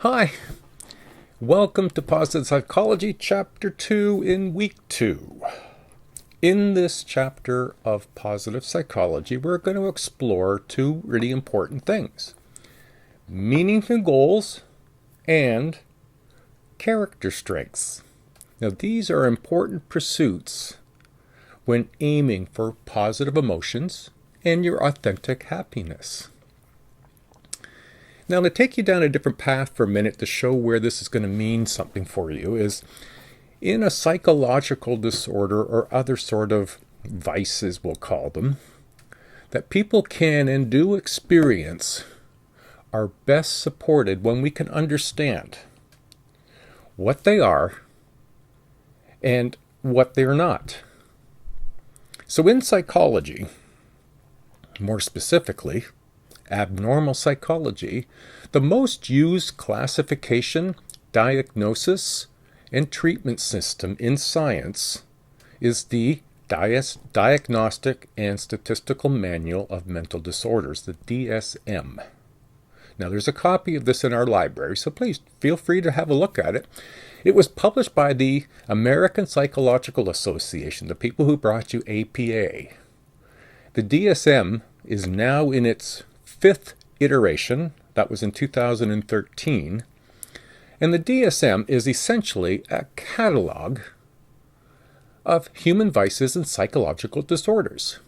Hi, welcome to Positive Psychology, Chapter 2 in Week 2. In this chapter of Positive Psychology, we're going to explore two really important things: meaningful goals and character strengths. Now, these are important pursuits when aiming for positive emotions and your authentic happiness. Now, to take you down a different path for a minute to show where this is going to mean something for you is in a psychological disorder or other sort of vices, we'll call them, that people can and do experience are best supported when we can understand what they are and what they're not. So in psychology, more specifically, abnormal psychology, the most used classification, diagnosis, and treatment system in science is the Diagnostic and Statistical Manual of Mental Disorders, the DSM. Now, there's a copy of this in our library, so please feel free to have a look at it. It was published by the American Psychological Association, the people who brought you APA. The DSM is now in its fifth iteration. That was in 2013. And the DSM is essentially a catalog of human vices and psychological disorders.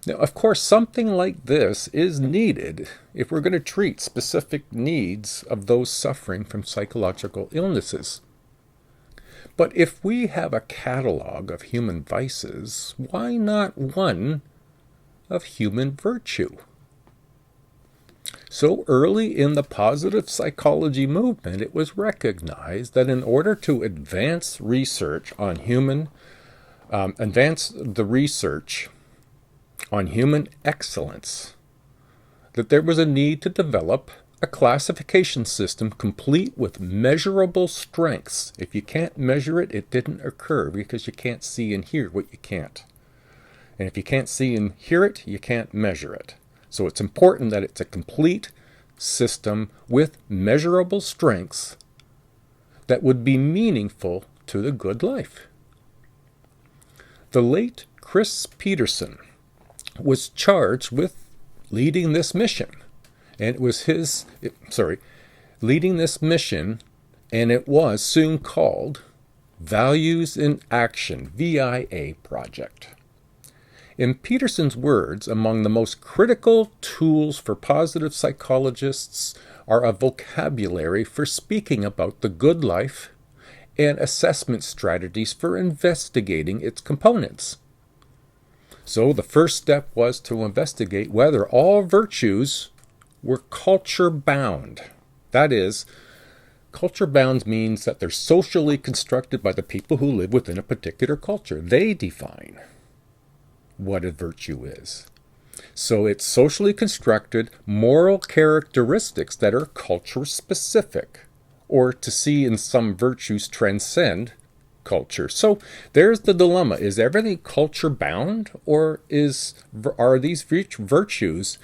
Now, of course, something like this is needed if we're going to treat specific needs of those suffering from psychological illnesses. But if we have a catalog of human vices, why not one of human virtue? So early in the positive psychology movement, it was recognized that in order to advance research on human excellence, that there was a need to develop a classification system complete with measurable strengths. If you can't measure it, it didn't occur because you can't see and hear what you can't. And if you can't see and hear it, you can't measure it. So it's important that it's a complete system with measurable strengths that would be meaningful to the good life. The late Chris Peterson was charged with leading this mission. And it was leading this mission, and it was soon called Values in Action, VIA Project. In Peterson's words, among the most critical tools for positive psychologists are a vocabulary for speaking about the good life and assessment strategies for investigating its components. So the first step was to investigate whether all virtues were culture-bound. That is, culture-bound means that they're socially constructed by the people who live within a particular culture. They define what a virtue is. So it's socially constructed moral characteristics that are culture specific, or to see in some virtues transcend culture. So there's the dilemma. Is everything culture bound, or are these virtues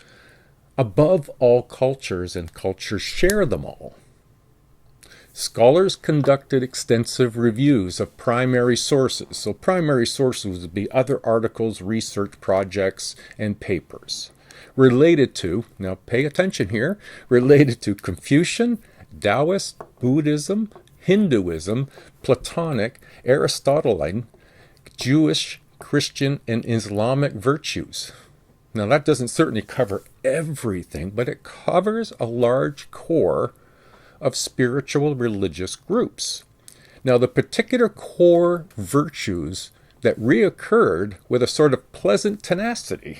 above all cultures and cultures share them all? Scholars conducted extensive reviews of primary sources. So primary sources would be other articles, research projects, and papers related to, now pay attention here, related to Confucian, Taoist, Buddhism, Hinduism, Platonic, Aristotelian, Jewish, Christian, and Islamic virtues. Now that doesn't certainly cover everything, but it covers a large core of spiritual religious groups. Now, the particular core virtues that reoccurred with a sort of pleasant tenacity,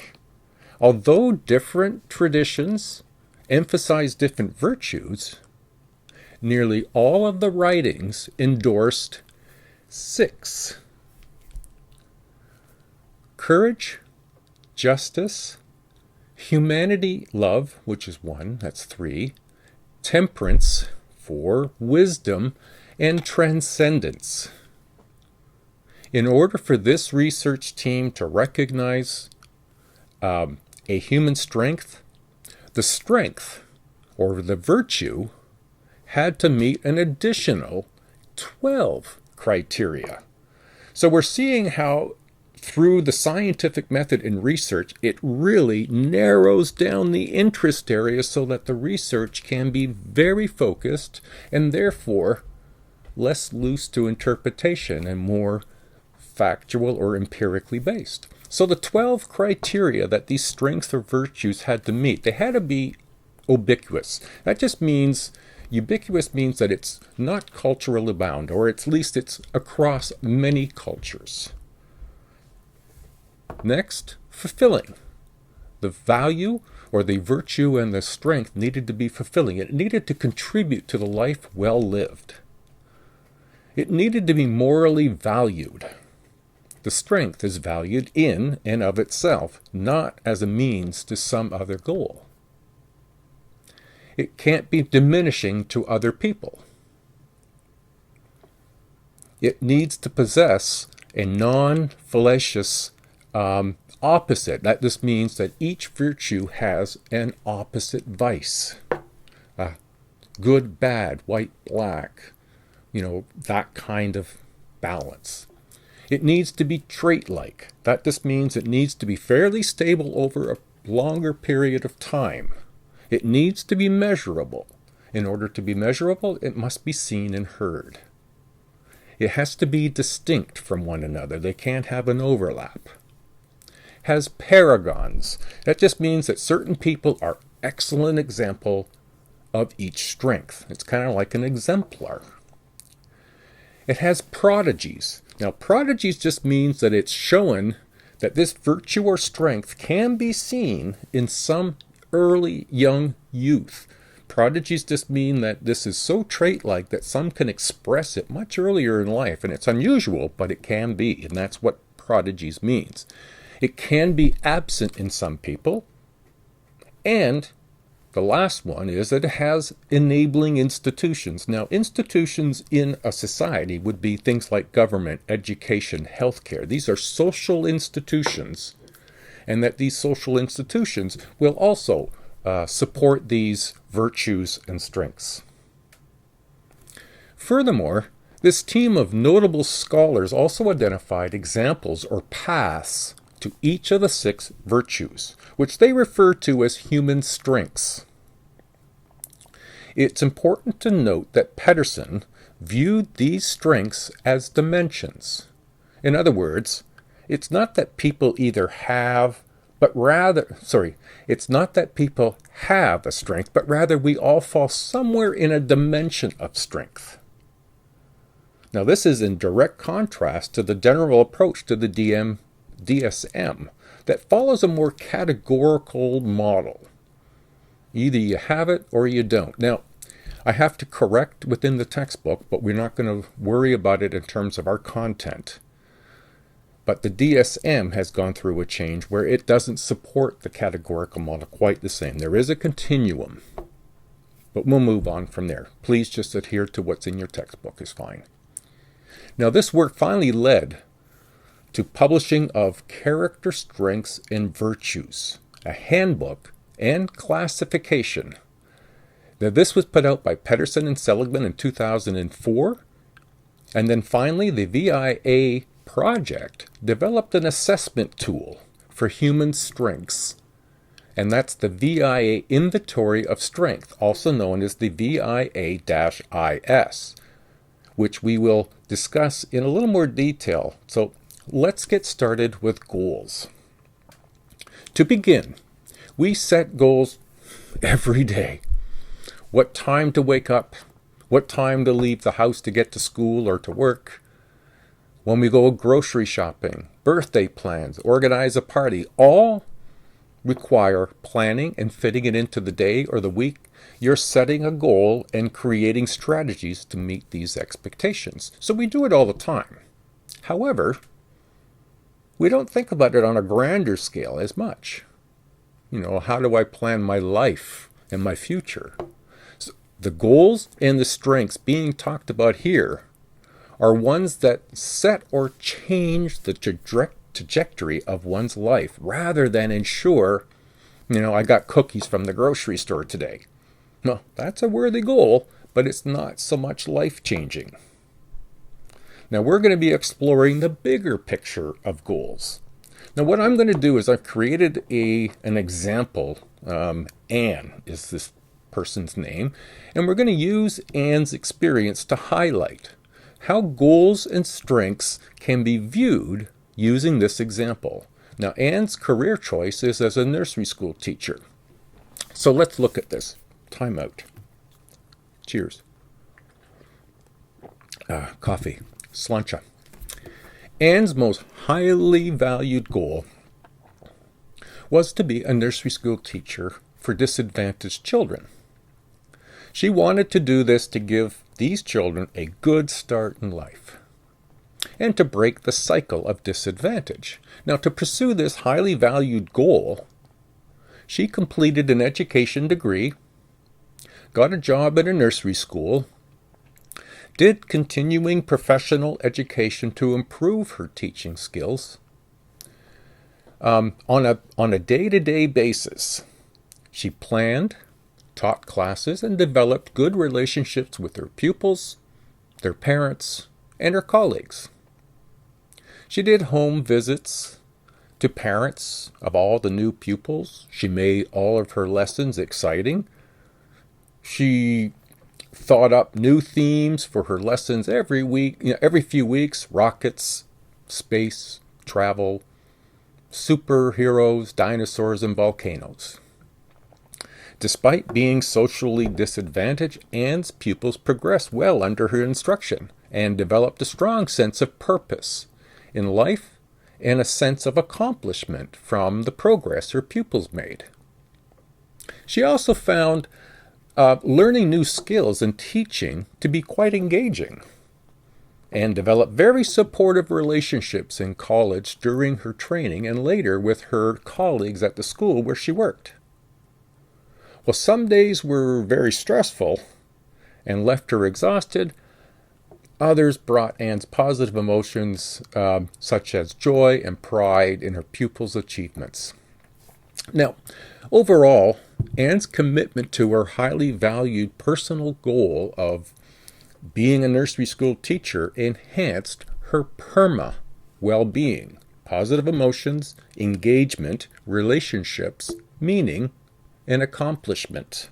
although different traditions emphasize different virtues, nearly all of the writings endorsed 6: courage, justice, humanity, love, which is 1, that's 3, temperance, 4, wisdom, and transcendence. In order for this research team to recognize a human strength, the strength, or the virtue, had to meet an additional 12 criteria. So we're seeing how through the scientific method in research, it really narrows down the interest area so that the research can be very focused and therefore less loose to interpretation and more factual or empirically based. So the 12 criteria that these strengths or virtues had to meet, they had to be ubiquitous. That just means, ubiquitous means that it's not culturally bound, or at least it's across many cultures. Next, fulfilling. The value or the virtue and the strength needed to be fulfilling. It needed to contribute to the life well lived. It needed to be morally valued. The strength is valued in and of itself, not as a means to some other goal. It can't be diminishing to other people. It needs to possess a non-fallacious opposite. That just means that each virtue has an opposite vice. Good, bad, white, black, that kind of balance. It needs to be trait-like. That just means it needs to be fairly stable over a longer period of time. It needs to be measurable. In order to be measurable, it must be seen and heard. It has to be distinct from one another. They can't have an overlap. Has paragons. That just means that certain people are excellent example of each strength. It's kind of like an exemplar. It has prodigies. Now, prodigies just means that it's shown that this virtue or strength can be seen in some early young youth. Prodigies just mean that this is so trait-like that some can express it much earlier in life, and it's unusual, but it can be, and that's what prodigies means. It can be absent in some people, and the last one is that it has enabling institutions. Now, institutions in a society would be things like government, education, healthcare. These are social institutions, and that these social institutions will also support these virtues and strengths. Furthermore, this team of notable scholars also identified examples or paths to each of the 6 virtues, which they refer to as human strengths. It's important to note that Pedersen viewed these strengths as dimensions. In other words, it's not that people either have, it's not that people have a strength, but rather we all fall somewhere in a dimension of strength. Now, this is in direct contrast to the general approach to the DSM that follows a more categorical model. Either you have it or you don't. Now, I have to correct within the textbook, but we're not going to worry about it in terms of our content. But the DSM has gone through a change where it doesn't support the categorical model quite the same. There is a continuum, but we'll move on from there. Please just adhere to what's in your textbook is fine. Now, this work finally led to publishing of Character Strengths and Virtues, a handbook and classification. Now, this was put out by Pedersen and Seligman in 2004, and then finally the VIA project developed an assessment tool for human strengths, and that's the VIA Inventory of Strength, also known as the VIA-IS, which we will discuss in a little more detail. So let's get started with goals. To begin, we set goals every day. What time to wake up, what time to leave the house to get to school or to work, when we go grocery shopping, birthday plans, organize a party, all require planning and fitting it into the day or the week. You're setting a goal and creating strategies to meet these expectations. So we do it all the time. However, we don't think about it on a grander scale as much. How do I plan my life and my future? So the goals and the strengths being talked about here are ones that set or change the trajectory of one's life rather than ensure, I got cookies from the grocery store today. No, that's a worthy goal, but it's not so much life-changing. Now we're going to be exploring the bigger picture of goals. Now what I'm going to do is I've created an example. Anne is this person's name, and we're going to use Anne's experience to highlight how goals and strengths can be viewed using this example. Now Anne's career choice is as a nursery school teacher. So let's look at this. Time out. Cheers. Coffee. Slancha. Anne's most highly valued goal was to be a nursery school teacher for disadvantaged children. She wanted to do this to give these children a good start in life and to break the cycle of disadvantage. Now, to pursue this highly valued goal, she completed an education degree, got a job at a nursery school, did continuing professional education to improve her teaching skills. On a day-to-day basis, she planned, taught classes, and developed good relationships with her pupils, their parents, and her colleagues. She did home visits to parents of all the new pupils. She made all of her lessons exciting. She thought up new themes for her lessons every week, every few weeks: rockets, space, travel, superheroes, dinosaurs, and volcanoes. Despite being socially disadvantaged, Anne's pupils progressed well under her instruction and developed a strong sense of purpose in life and a sense of accomplishment from the progress her pupils made. She also found learning new skills and teaching to be quite engaging, and developed very supportive relationships in college during her training and later with her colleagues at the school where she worked. Well, some days were very stressful and left her exhausted. Others brought Anne's positive emotions, such as joy and pride in her pupils' achievements. Now, overall, Anne's commitment to her highly valued personal goal of being a nursery school teacher enhanced her PERMA well-being, positive emotions, engagement, relationships, meaning, and accomplishment.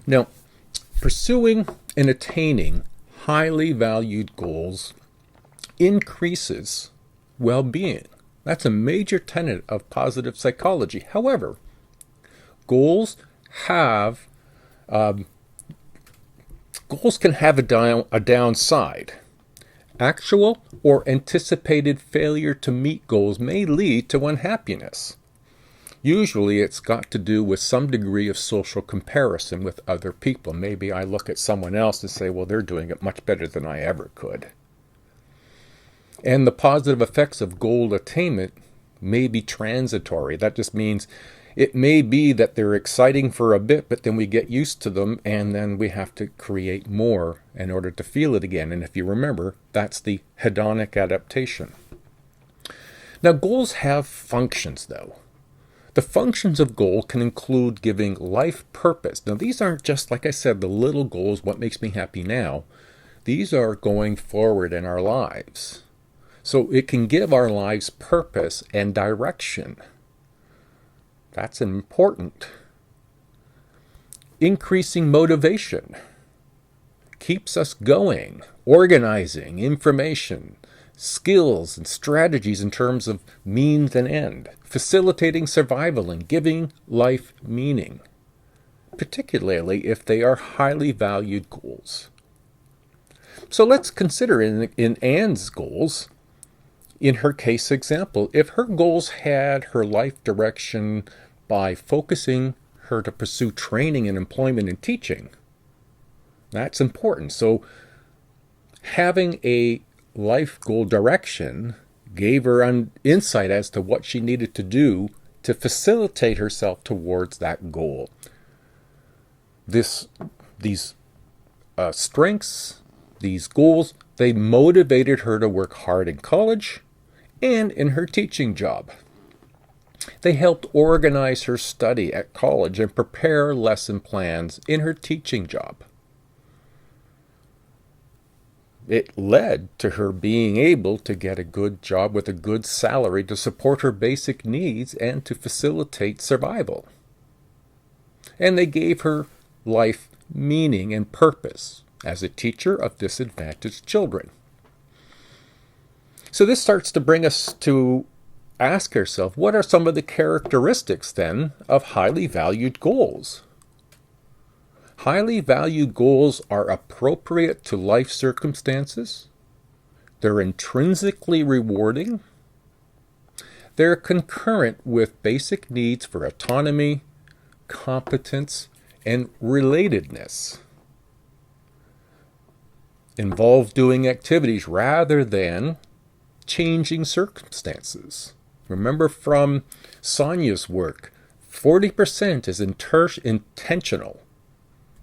Now, pursuing and attaining highly valued goals increases well-being. That's a major tenet of positive psychology. However, goals can have a downside. Actual or anticipated failure to meet goals may lead to unhappiness. Usually it's got to do with some degree of social comparison with other people. Maybe I look at someone else and say, well, they're doing it much better than I ever could. And the positive effects of goal attainment may be transitory. That just means it may be that they're exciting for a bit, but then we get used to them, and then we have to create more in order to feel it again. And if you remember, that's the hedonic adaptation. Now, goals have functions, though. The functions of goal can include giving life purpose. Now, these aren't just, like I said, the little goals, what makes me happy now. These are going forward in our lives. So it can give our lives purpose and direction. That's important. Increasing motivation keeps us going, organizing information, skills and strategies in terms of means and end, facilitating survival and giving life meaning, particularly if they are highly valued goals. So let's consider in Anne's goals, in her case example, if her goals had her life direction by focusing her to pursue training and employment and teaching, that's important. So having a life goal direction gave her an insight as to what she needed to do to facilitate herself towards that goal. These strengths, these goals, they motivated her to work hard in college and in her teaching job. They helped organize her study at college and prepare lesson plans in her teaching job. It led to her being able to get a good job with a good salary to support her basic needs and to facilitate survival. And they gave her life meaning and purpose as a teacher of disadvantaged children. So this starts to bring us to ask ourselves, what are some of the characteristics then of highly valued goals? Highly valued goals are appropriate to life circumstances. They're intrinsically rewarding. They're concurrent with basic needs for autonomy, competence, and relatedness. Involve doing activities rather than changing circumstances. Remember from Sonia's work, 40% is intentional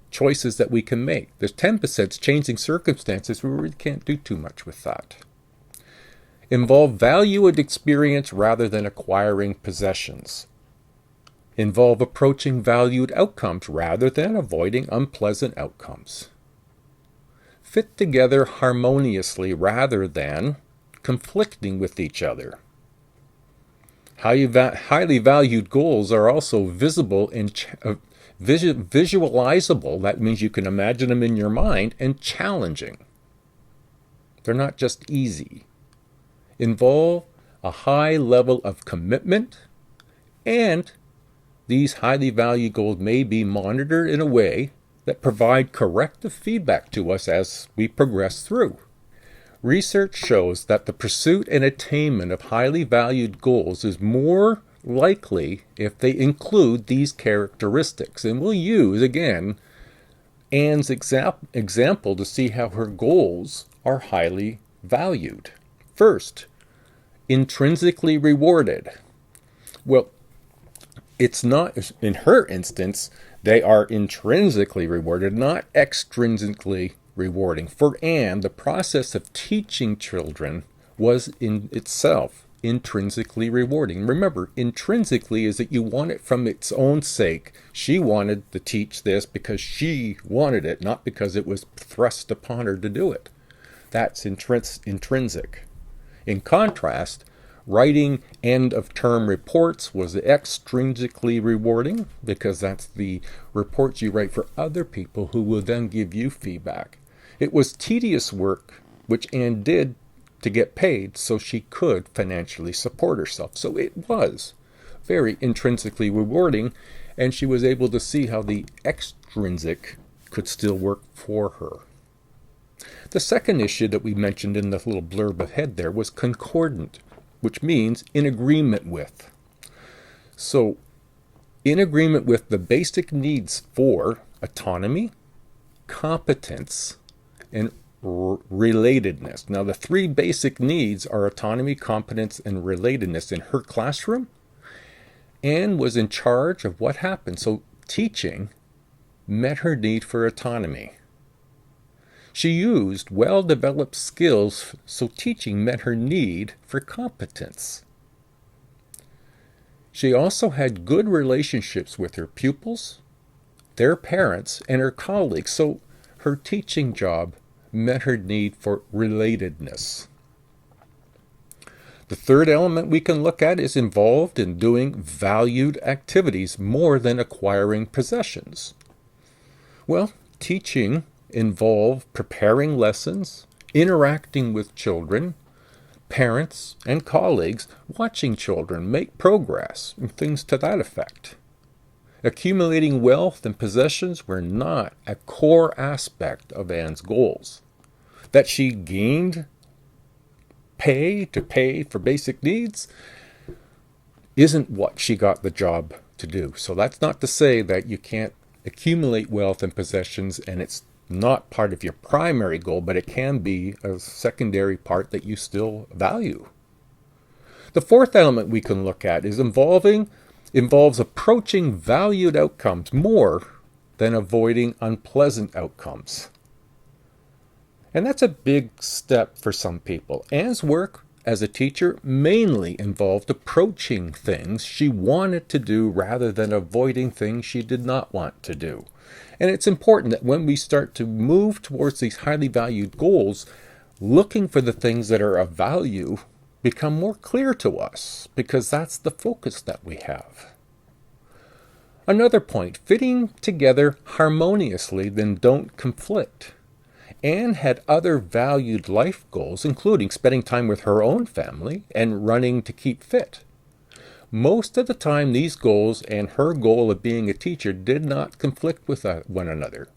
choices that we can make. There's 10% changing circumstances. We really can't do too much with that. Involve value and experience rather than acquiring possessions. Involve approaching valued outcomes rather than avoiding unpleasant outcomes. Fit together harmoniously rather than conflicting with each other. Highly valued goals are also visible and visualizable. That means you can imagine them in your mind, and challenging. They're not just easy. Involve a high level of commitment, and these highly valued goals may be monitored in a way that provide corrective feedback to us as we progress through. Research shows that the pursuit and attainment of highly valued goals is more likely if they include these characteristics. And we'll use, again, Anne's example to see how her goals are highly valued. First, intrinsically rewarded. Well, it's not, in her instance, they are intrinsically rewarded, not extrinsically rewarding. For Anne, the process of teaching children was in itself intrinsically rewarding. Remember, intrinsically is that you want it from its own sake. She wanted to teach this because she wanted it, not because it was thrust upon her to do it. That's intrinsic. In contrast, writing end-of-term reports was extrinsically rewarding because that's the reports you write for other people who will then give you feedback. It was tedious work, which Anne did to get paid so she could financially support herself. So it was very intrinsically rewarding, and she was able to see how the extrinsic could still work for her. The second issue that we mentioned in the little blurb ahead there was concordant, which means in agreement with. So, in agreement with the basic needs for autonomy, competence, and relatedness. Now, the three basic needs are autonomy, competence, and relatedness. In her classroom, Anne was in charge of what happened. So, teaching met her need for autonomy. She used well-developed skills, so teaching met her need for competence. She also had good relationships with her pupils, their parents, and her colleagues, so her teaching job met her need for relatedness. The third element we can look at is involved in doing valued activities more than acquiring possessions. Well, teaching involved preparing lessons, interacting with children, parents, and colleagues, watching children make progress, and things to that effect. Accumulating wealth and possessions were not a core aspect of Anne's goals. That she gained pay for basic needs isn't what she got the job to do. So that's not to say that you can't accumulate wealth and possessions and it's not part of your primary goal, but it can be a secondary part that you still value. The fourth element we can look at is involves approaching valued outcomes more than avoiding unpleasant outcomes. And that's a big step for some people. Anne's work as a teacher mainly involved approaching things she wanted to do rather than avoiding things she did not want to do. And it's important that when we start to move towards these highly valued goals, looking for the things that are of value become more clear to us, because that's the focus that we have. Another point, fitting together harmoniously then don't conflict. Anne had other valued life goals, including spending time with her own family and running to keep fit. Most of the time, these goals and her goal of being a teacher did not conflict with one another.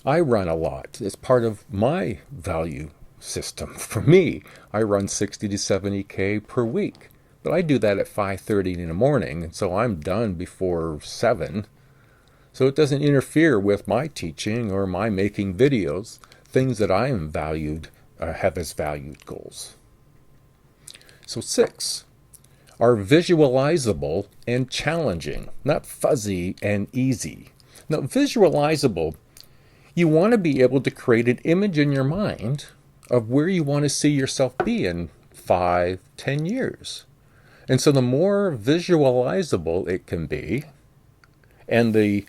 I run a lot. It's part of my value system. For me, I run 60 to 70K per week. But I do that at 5:30 in the morning, and so I'm done before 7. So it doesn't interfere with my teaching or my making videos, things that I am valued, have as valued goals. So 6 are visualizable and challenging, not fuzzy and easy. Now, visualizable, you want to be able to create an image in your mind of where you want to see yourself be in 5, 10 years. And so the more visualizable it can be, and the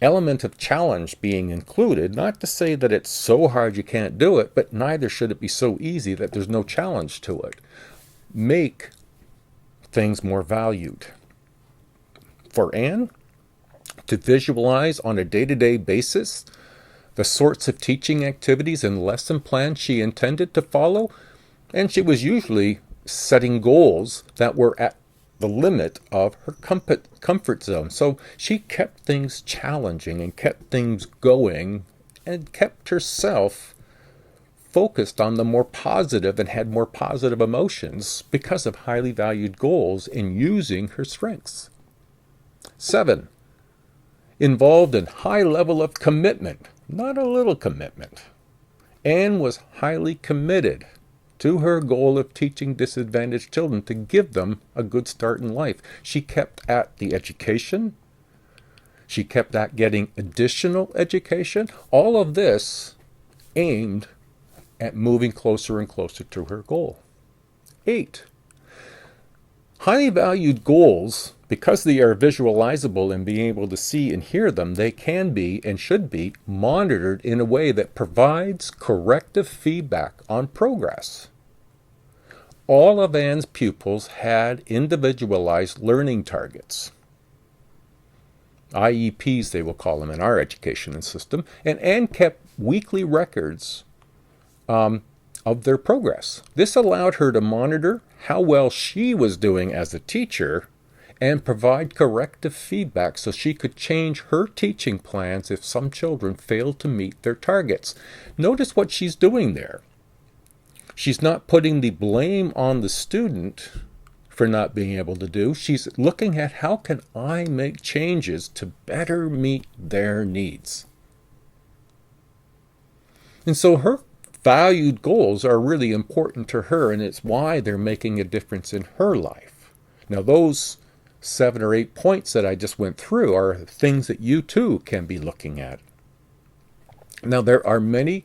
element of challenge being included, not to say that it's so hard you can't do it, but neither should it be so easy that there's no challenge to it, make things more valued. For Anne, to visualize on a day-to-day basis the sorts of teaching activities and lesson plans she intended to follow, and she was usually setting goals that were at the limit of her comfort zone. So she kept things challenging and kept things going and kept herself focused on the more positive and had more positive emotions because of highly valued goals in using her strengths. 7, involved in high level of commitment, not a little commitment. Anne was highly committed to her goal of teaching disadvantaged children to give them a good start in life. She kept at the education. She kept at getting additional education. All of this aimed at moving closer and closer to her goal. 8, highly valued goals, because they are visualizable and being able to see and hear them, they can be and should be monitored in a way that provides corrective feedback on progress. All of Anne's pupils had individualized learning targets. IEPs, they will call them in our education system, and Anne kept weekly records of their progress. This allowed her to monitor how well she was doing as a teacher and provide corrective feedback so she could change her teaching plans if some children failed to meet their targets. Notice what she's doing there. She's not putting the blame on the student for not being able to do. She's looking at how can I make changes to better meet their needs. And so her valued goals are really important to her, and it's why they're making a difference in her life. Now, those 7 or 8 points that I just went through are things that you too can be looking at. Now, there are many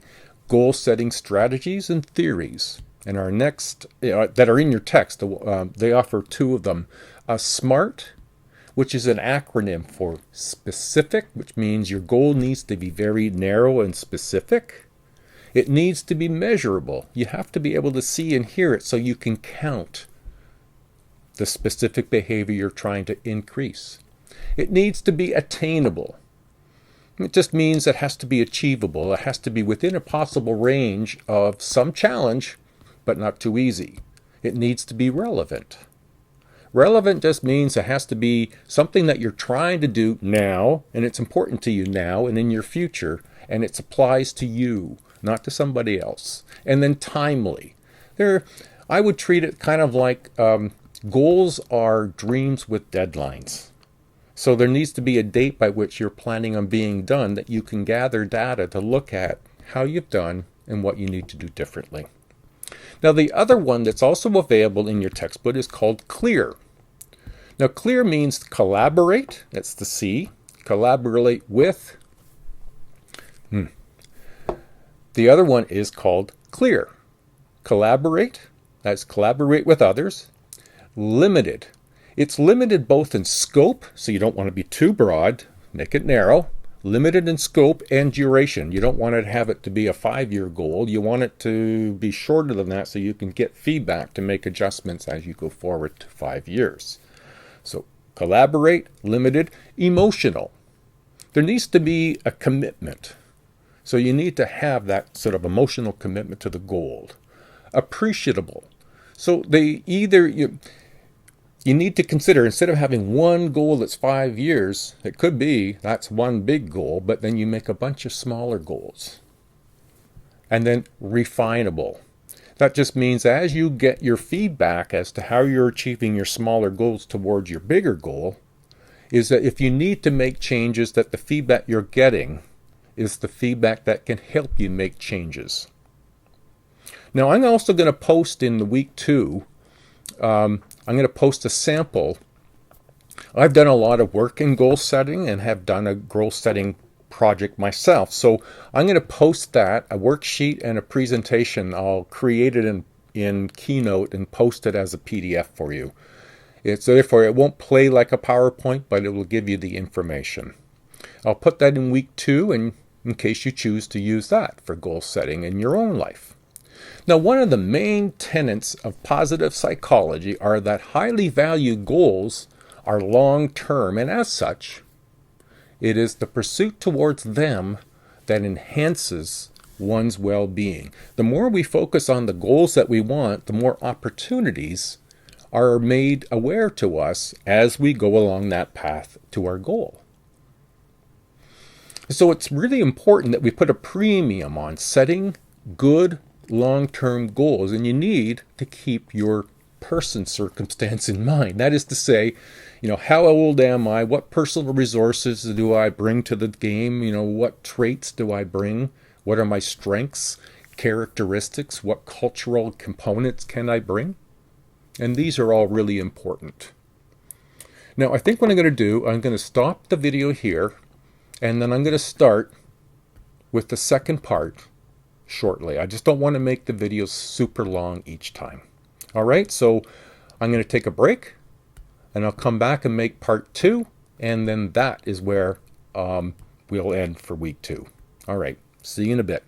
goal-setting strategies and theories, and our next that are in your text. They offer 2 of them. SMART, which is an acronym for specific, which means your goal needs to be very narrow and specific. It needs to be measurable. You have to be able to see and hear it so you can count the specific behavior you're trying to increase. It needs to be attainable. It just means it has to be achievable. It has to be within a possible range of some challenge, but not too easy. It needs to be relevant. Relevant just means it has to be something that you're trying to do now, and it's important to you now and in your future, and it applies to you, not to somebody else. And then timely. I would treat it kind of like goals are dreams with deadlines. So there needs to be a date by which you're planning on being done that you can gather data to look at how you've done and what you need to do differently. Now, the other one that's also available in your textbook is called CLEAR. Now, CLEAR means collaborate. That's the C. Collaborate with. The other one is called CLEAR. Collaborate, That's collaborate with others. Limited. It's limited both in scope, so you don't want to be too broad, make it narrow. Limited in scope and duration. You don't want to have it to be a 5-year goal. You want it to be shorter than that so you can get feedback to make adjustments as you go forward to 5 years. So collaborate, limited, emotional. There needs to be a commitment. So you need to have that sort of emotional commitment to the goal. Appreciable. So you need to consider, instead of having one goal that's 5 years, it could be that's one big goal, but then you make a bunch of smaller goals. And then refinable. That just means as you get your feedback as to how you're achieving your smaller goals towards your bigger goal, is that if you need to make changes, that the feedback you're getting is the feedback that can help you make changes. Now, I'm also going to post in the week 2, I'm going to post a sample. I've done a lot of work in goal setting and have done a goal setting project myself. So I'm going to post that, a worksheet and a presentation. I'll create it in Keynote and post it as a PDF for you. So therefore, it won't play like a PowerPoint, but it will give you the information. I'll put that in week 2 in case you choose to use that for goal setting in your own life. Now, one of the main tenets of positive psychology are that highly valued goals are long-term, and as such, it is the pursuit towards them that enhances one's well-being. The more we focus on the goals that we want, the more opportunities are made aware to us as we go along that path to our goal. So it's really important that we put a premium on setting good long-term goals, and you need to keep your person circumstance in mind. That is to say, how old am I? What personal resources do I bring to the game? What traits do I bring? What are my strengths, characteristics? What cultural components can I bring? And these are all really important. Now, I think what I'm going to do, I'm going to stop the video here, and then I'm going to start with the second part shortly. I just don't want to make the videos super long each time. All right, so I'm going to take a break, and I'll come back and make part 2, and then that is where we'll end for week 2. All right, see you in a bit.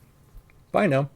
Bye now.